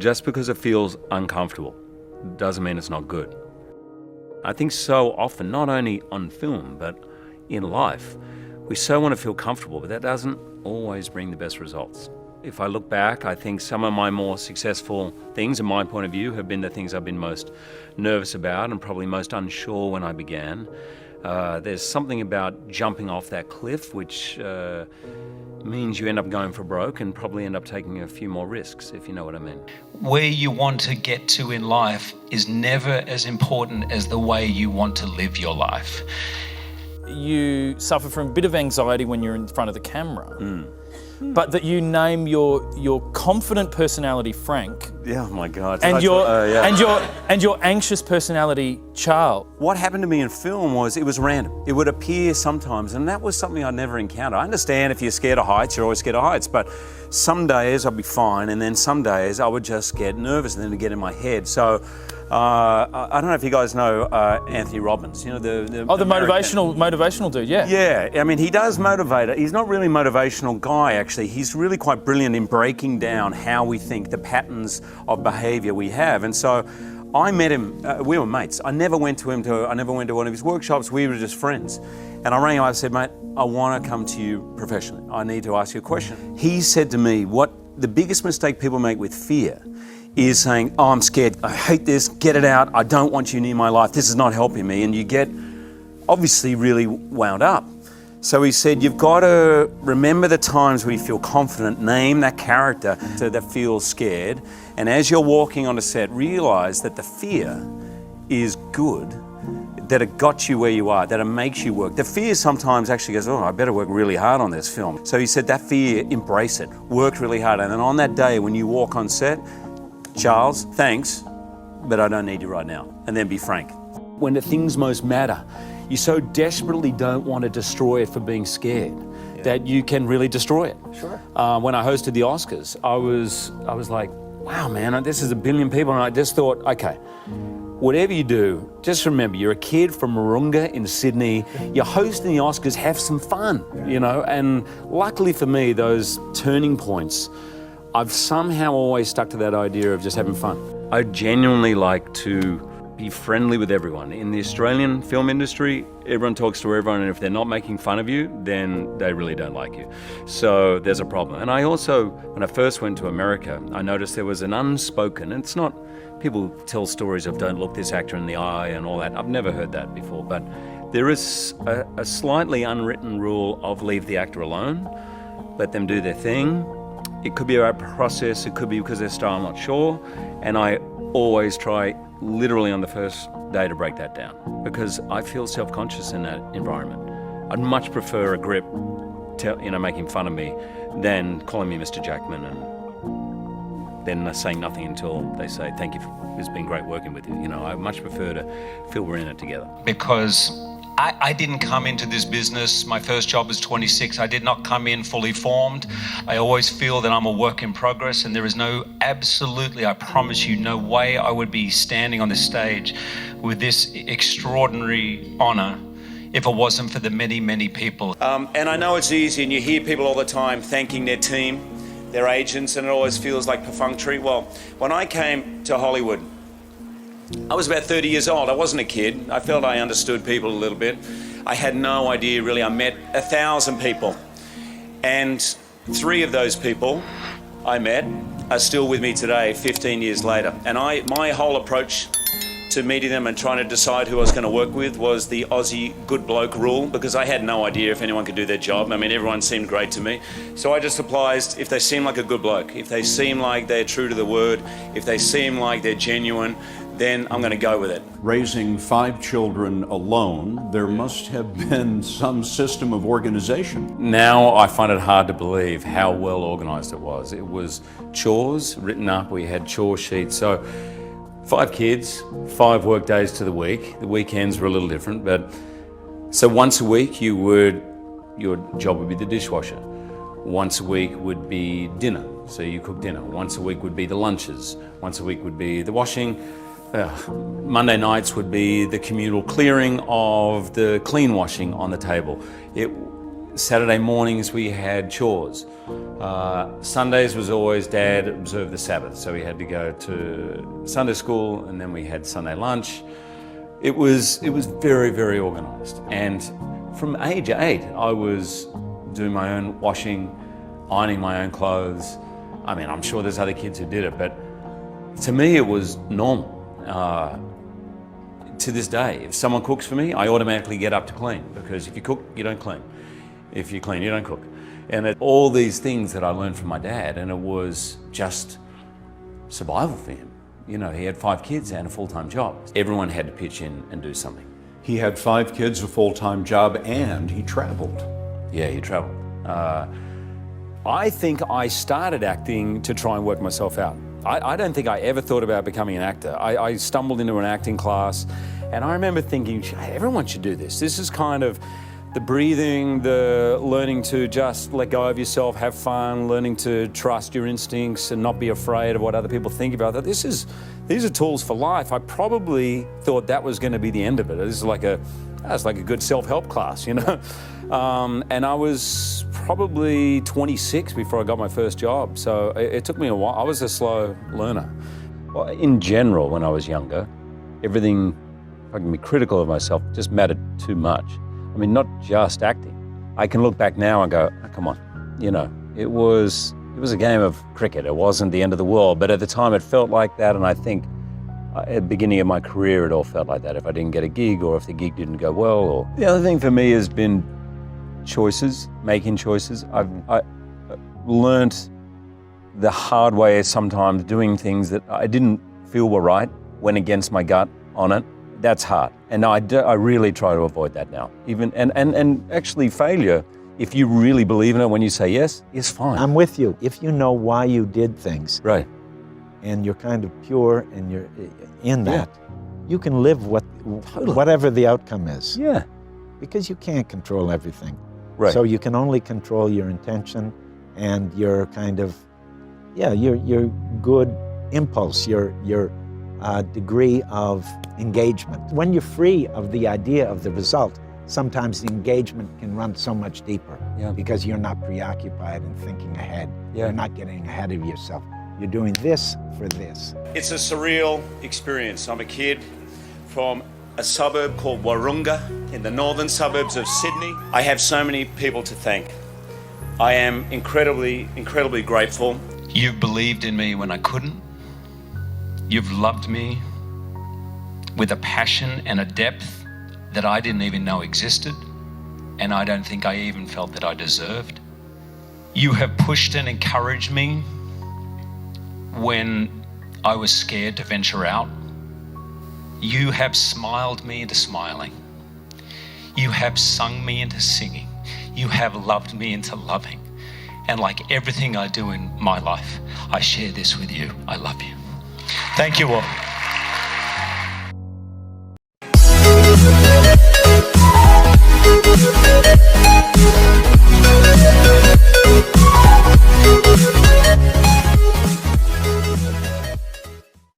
just because it feels uncomfortable doesn't mean it's not good. I think so often, not only on film, but in life, we so want to feel comfortable, but that doesn't always bring the best results. If I look back, I think some of my more successful things, in my point of view, have been the things I've been most nervous about and probably most unsure when I began. There's something about jumping off that cliff, which means you end up going for broke and probably end up taking a few more risks, if you know what I mean. Where you want to get to in life is never as important as the way you want to live your life. You suffer from a bit of anxiety when you're in front of the camera, but that you name your confident personality Frank. Yeah, oh my God. And your anxious personality Charles. What happened to me in film was it was random. It would appear sometimes, and that was something I'd never encountered. I understand if you're scared of heights, you're always scared of heights, but some days I'd be fine, and then some days I would just get nervous and then it'd get in my head. So I don't know if you guys know Anthony Robbins, you know, the motivational dude, yeah. Yeah, I mean, he does motivate. He's not really a motivational guy, actually. He's really quite brilliant in breaking down how we think, the patterns of behavior we have. And so I met him, we were mates. I never went to one of his workshops. We were just friends. And I rang him, I said, mate, I want to come to you professionally. I need to ask you a question. He said to me, what the biggest mistake people make with fear is saying, oh, I'm scared, I hate this, get it out, I don't want you near my life, this is not helping me, and you get obviously really wound up. So he said, you've got to remember the times where you feel confident, name that character that feels scared, and as you're walking on a set, realize that the fear is good, that it got you where you are, that it makes you work. The fear sometimes actually goes, oh, I better work really hard on this film. So he said, that fear, embrace it, work really hard, and then on that day when you walk on set, Charles, thanks, but I don't need you right now. And then be frank. When the things most matter, you so desperately don't want to destroy it for being scared that you can really destroy it. Sure. When I hosted the Oscars, I was like, wow, man, this is 1 billion people. And I just thought, okay, whatever you do, just remember, you're a kid from Mooroonga in Sydney, you're hosting the Oscars, have some fun, you know? And luckily for me, those turning points, I've somehow always stuck to that idea of just having fun. I genuinely like to be friendly with everyone. In the Australian film industry, everyone talks to everyone, and if they're not making fun of you, then they really don't like you. So there's a problem. And I also, when I first went to America, I noticed there was an unspoken, and it's not, people tell stories of don't look this actor in the eye and all that. I've never heard that before, but there is a slightly unwritten rule of leave the actor alone, let them do their thing. It could be about process, it could be because of their style, I'm not sure. And I always try, literally on the first day, to break that down because I feel self-conscious in that environment. I'd much prefer a grip, making fun of me than calling me Mr. Jackman and then saying nothing until they say, thank you, it's been great working with you. You know, I much prefer to feel we're in it together. Because I didn't come into this business, my first job was 26, I did not come in fully formed. I always feel that I'm a work in progress, and there is absolutely, I promise you, no way I would be standing on this stage with this extraordinary honor if it wasn't for the many, many people. And I know it's easy, and you hear people all the time thanking their team, their agents, and it always feels like perfunctory. Well, when I came to Hollywood, I was about 30 years old. I wasn't a kid. I felt I understood people a little bit. I had no idea, really. I met 1,000 people. And 3 of those people I met are still with me today, 15 years later. And my whole approach to meeting them and trying to decide who I was going to work with was the Aussie good bloke rule, because I had no idea if anyone could do their job. I mean, everyone seemed great to me. So I just applied, if they seem like a good bloke, if they seem like they're true to the word, if they seem like they're genuine, then I'm going to go with it. Raising 5 children alone, there must have been some system of organization. Now I find it hard to believe how well organized it was. It was chores written up, we had chore sheets. So 5 kids, 5 work days to the week. The weekends were a little different, but so once a week your job would be the dishwasher. Once a week would be dinner, so you cook dinner. Once a week would be the lunches. Once a week would be the washing. Monday nights would be the communal clearing of the clean washing on the table. Saturday mornings we had chores. Sundays was always Dad observed the Sabbath, so we had to go to Sunday school, and then we had Sunday lunch. It was very, very organised. And from age 8, I was doing my own washing, ironing my own clothes. I mean, I'm sure there's other kids who did it, but to me it was normal. To this day, if someone cooks for me, I automatically get up to clean, because if you cook, you don't clean. If you clean, you don't cook. And all these things that I learned from my dad, and it was just survival for him. You know, he had 5 kids and a full-time job. Everyone had to pitch in and do something. He had 5 kids, a full-time job, and he traveled. Yeah, he traveled. I think I started acting to try and work myself out. I don't think I ever thought about becoming an actor. I stumbled into an acting class, and I remember thinking, everyone should do this. This is kind of the breathing, the learning to just let go of yourself, have fun, learning to trust your instincts and not be afraid of what other people think about that. These are tools for life. I probably thought that was going to be the end of it. It's like a good self-help class, you know? And I was probably 26 before I got my first job, so it took me a while. I was a slow learner. Well, in general, when I was younger, everything, if I can be critical of myself, just mattered too much. I mean, not just acting. I can look back now and go, oh, come on, you know, it was a game of cricket. It wasn't the end of the world, but at the time it felt like that, and I think at the beginning of my career, it all felt like that. If I didn't get a gig, or if the gig didn't go well, or... The other thing for me has been choices, making choices. I learned the hard way sometimes, doing things that I didn't feel were right, went against my gut on it. That's hard. And I really try to avoid that now. And actually failure, if you really believe in it when you say yes, is fine. I'm with you. If you know why you did things. Right. And you're kind of pure and you're in that, you can live whatever the outcome is. Yeah. Because you can't control everything. Right. So you can only control your intention and your kind of, your good impulse, your degree of engagement. When you're free of the idea of the result, sometimes the engagement can run so much deeper because you're not preoccupied and thinking ahead. You're not getting ahead of yourself. You're doing this for this. It's a surreal experience. I'm a kid from a suburb called Wahroonga in the northern suburbs of Sydney. I have so many people to thank. I am incredibly, incredibly grateful. You've believed in me when I couldn't. You've loved me with a passion and a depth that I didn't even know existed, and I don't think I even felt that I deserved. You have pushed and encouraged me when I was scared to venture out. You have smiled me into smiling. You have sung me into singing. You have loved me into loving. And like everything I do in my life, I share this with you. I love you. Thank you all.